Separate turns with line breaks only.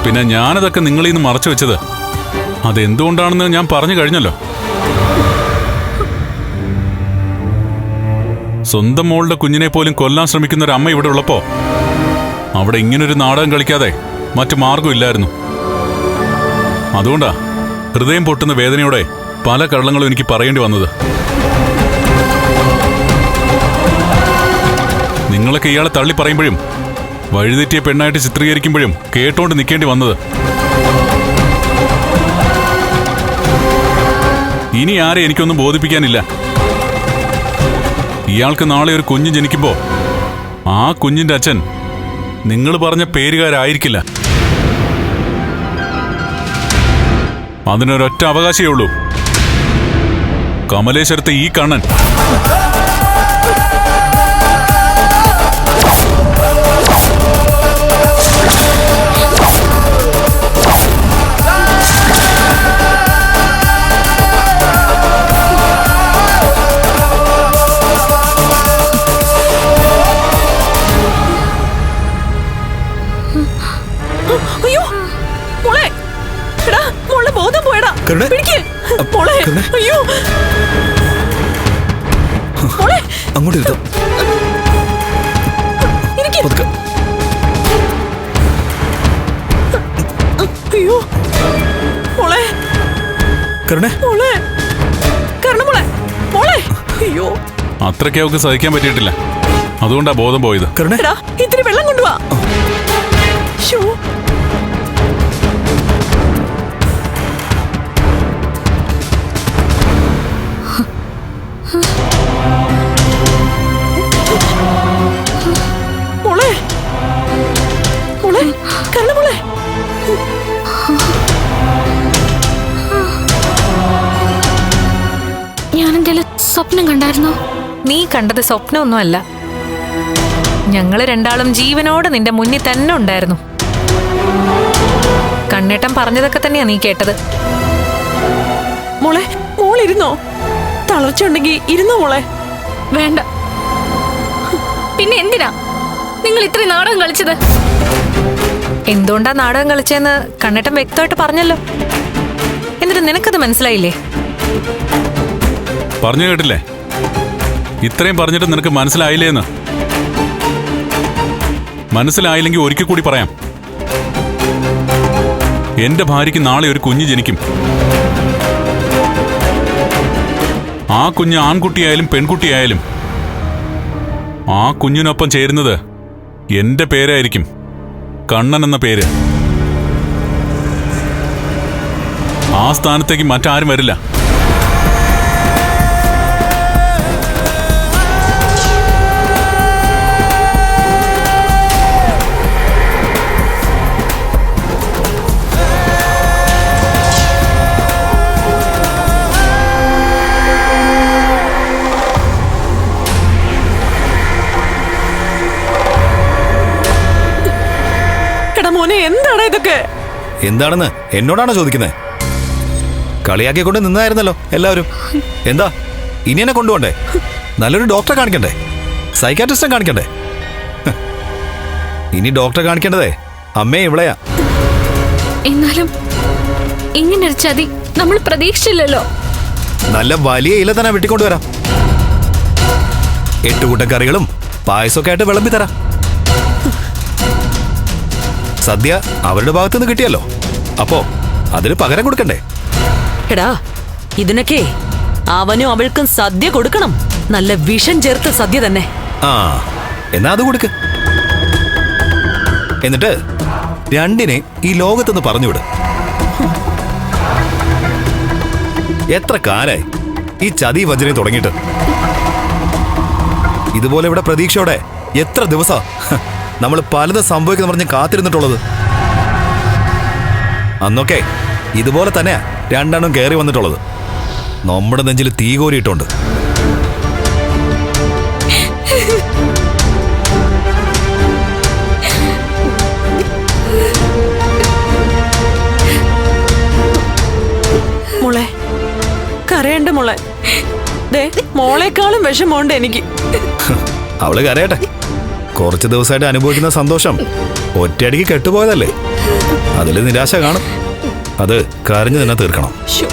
പിന്നെ ഞാനതൊക്കെ നിങ്ങളിൽ നിന്ന് മറച്ചു വെച്ചത് അതെന്തുകൊണ്ടാണെന്ന് ഞാൻ പറഞ്ഞു കഴിഞ്ഞല്ലോ. സ്വന്തം മോളുടെ കുഞ്ഞിനെ പോലും കൊല്ലാൻ ശ്രമിക്കുന്ന ഒരു അമ്മ ഇവിടെ ഉള്ളപ്പോ അവിടെ ഇങ്ങനൊരു നാടകം കളിക്കാതെ മറ്റു മാർഗമില്ലായിരുന്നു. അതുകൊണ്ടാ ഹൃദയം പൊട്ടുന്ന വേദനയോടെ പല കള്ളങ്ങളും എനിക്ക് പറയേണ്ടി വന്നത്. നിങ്ങളൊക്കെ ഇയാളെ തള്ളി പറയുമ്പോഴും വഴിതെറ്റിയ പെണ്ണായിട്ട് ചിത്രീകരിക്കുമ്പോഴും കേട്ടോണ്ട് നിൽക്കേണ്ടി വന്നത്. ഇനി ആരെ എനിക്കൊന്നും ബോധിപ്പിക്കാനില്ല. ഇയാൾക്ക് നാളെ ഒരു കുഞ്ഞ് ജനിക്കുമ്പോ ആ കുഞ്ഞിന്റെ അച്ഛൻ നിങ്ങൾ പറഞ്ഞ പേരുകാരായിരിക്കില്ല. അതിനൊരൊറ്റ അവകാശമേ ഉള്ളൂ, കമലേശ്വരത്തെ ഈ കണ്ണൻ.
അയ്യോ മോളെ, എടാ മോളെ ബോധം പോയടാ. മോളെ അയ്യോ മോളെ
അങ്ങോട്ട് ഇരുത്തോ.
അയ്യോ മോളെ മോളെ മോളെ മോളെ അയ്യോ
അത്രയ്ക്ക് അവൾക്ക് സഹിക്കാൻ പറ്റിയിട്ടില്ല, അതുകൊണ്ടാ ബോധം പോയത്.
ഇത്തിരി വെള്ളം കൊണ്ടുവാ. മോളെ മോളെ കണ്ണ മോളെ.
ഞാനെന്തേലും സ്വപ്നം കണ്ടായിരുന്നോ?
നീ കണ്ടത് സ്വപ്നമൊന്നുമല്ല. ഞങ്ങള് രണ്ടാളും ജീവനോടെ നിന്റെ മുന്നിൽ തന്നെ ഉണ്ടായിരുന്നു. കണ്ണേട്ടൻ പറഞ്ഞതൊക്കെ തന്നെയാ നീ കേട്ടത്.
മോളെ മോളിരുന്നോ? തളർച്ച ഉണ്ടെങ്കിൽ ഇരുന്നോ മോളെ.
വേണ്ട. പിന്നെ എന്തിനാ നിങ്ങൾ ഇത്രയും നാടകം കളിച്ചത്?
എന്തുകൊണ്ടാ നാടകം കളിച്ചെന്ന് കണ്ണേട്ടൻ വ്യക്തമായിട്ട് പറഞ്ഞല്ലോ. എന്നിട്ട് നിനക്കത് മനസ്സിലായില്ലേ?
പറഞ്ഞു കേട്ടില്ലേ? ഇത്രയും പറഞ്ഞിട്ട് നിനക്ക് മനസ്സിലായില്ലേന്ന്? മനസ്സിലായില്ലെങ്കിൽ ഒരിക്കൽ കൂടി പറയാം. എന്റെ ഭാര്യയ്ക്ക് നാളെ ഒരു കുഞ്ഞ് ജനിക്കും. ആ കുഞ്ഞ് ആൺകുട്ടിയായാലും പെൺകുട്ടിയായാലും ആ കുഞ്ഞിനൊപ്പം ചേരുന്നത് എന്റെ പേരായിരിക്കും, കണ്ണൻ എന്ന പേര്. ആ സ്ഥാനത്തേക്ക് മറ്റാരും വരില്ല.
മോനെ എന്താണ് ഇതൊക്കെ?
എന്താണെന്ന് എന്നോടാണോ ചോദിക്കുന്നത്? കളിയാക്കിക്കൊണ്ട് നിന്നായിരുന്നല്ലോ എല്ലാവരും. എന്താ ഇനി എന്നെ കൊണ്ടുപോണ്ടേ? നല്ലൊരു ഡോക്ടറെ കാണിക്കണ്ടേ? സൈക്കാട്രിസ്റ്റിനെ കാണിക്കണ്ടേ? ഇനി ഡോക്ടറെ കാണിക്കേണ്ടതേ അമ്മേ ഇവിടെയാ.
എന്നാലും ഇങ്ങനൊരു ചതി നമ്മൾ പ്രതീക്ഷിച്ചില്ലല്ലോ.
നല്ല വലിയ ഇല തന്നെ വെട്ടിക്കൊണ്ടുവരാം. 8 കൂട്ടം കറികളും പായസമൊക്കെ ആയിട്ട് വിളമ്പി തരാം. സദ്യ അവരുടെ ഭാഗത്തുനിന്ന് കിട്ടിയല്ലോ, അപ്പോ അതിന് പകരം കൊടുക്കണ്ടേ?
എടാ ഇതിനൊക്കെ അവനും അവൾക്കും സദ്യ കൊടുക്കണം. നല്ല വിഷം ചേർത്ത സദ്യ തന്നെ.
ആ എന്നാ അത് കൊടുക്ക്. എന്നിട്ട് രണ്ടിനെ ഈ ലോകത്തുനിന്ന് പറഞ്ഞുവിട്. എത്ര കാലായി ഈ ചതി വഞ്ചന തുടങ്ങിയിട്ട്? ഇതുപോലെ ഇവിടെ പ്രതീക്ഷയോടെ എത്ര ദിവസം നമ്മൾ പലതും സംഭവിക്കുന്ന പറഞ്ഞ് കാത്തിരുന്നിട്ടുള്ളത്. അന്നൊക്കെ ഇതുപോലെ തന്നെയാ രണ്ടെണ്ണം കയറി വന്നിട്ടുള്ളത്. നമ്മുടെ നെഞ്ചിൽ തീ കോരിയിട്ടുണ്ട്.
മോളെ കരയണ്ട മോളെ. ദേ മോളെക്കാളും വിഷമമുണ്ട് എനിക്ക്.
അവള് കരയട്ടെ. കുറച്ച് ദിവസമായിട്ട് അനുഭവിക്കുന്ന സന്തോഷം ഒറ്റയടിക്ക് കെട്ടുപോയതല്ലേ. അതിൽ നിരാശ കാണും. അത് കരഞ്ഞു തന്നെ തീർക്കണം.
ശോ.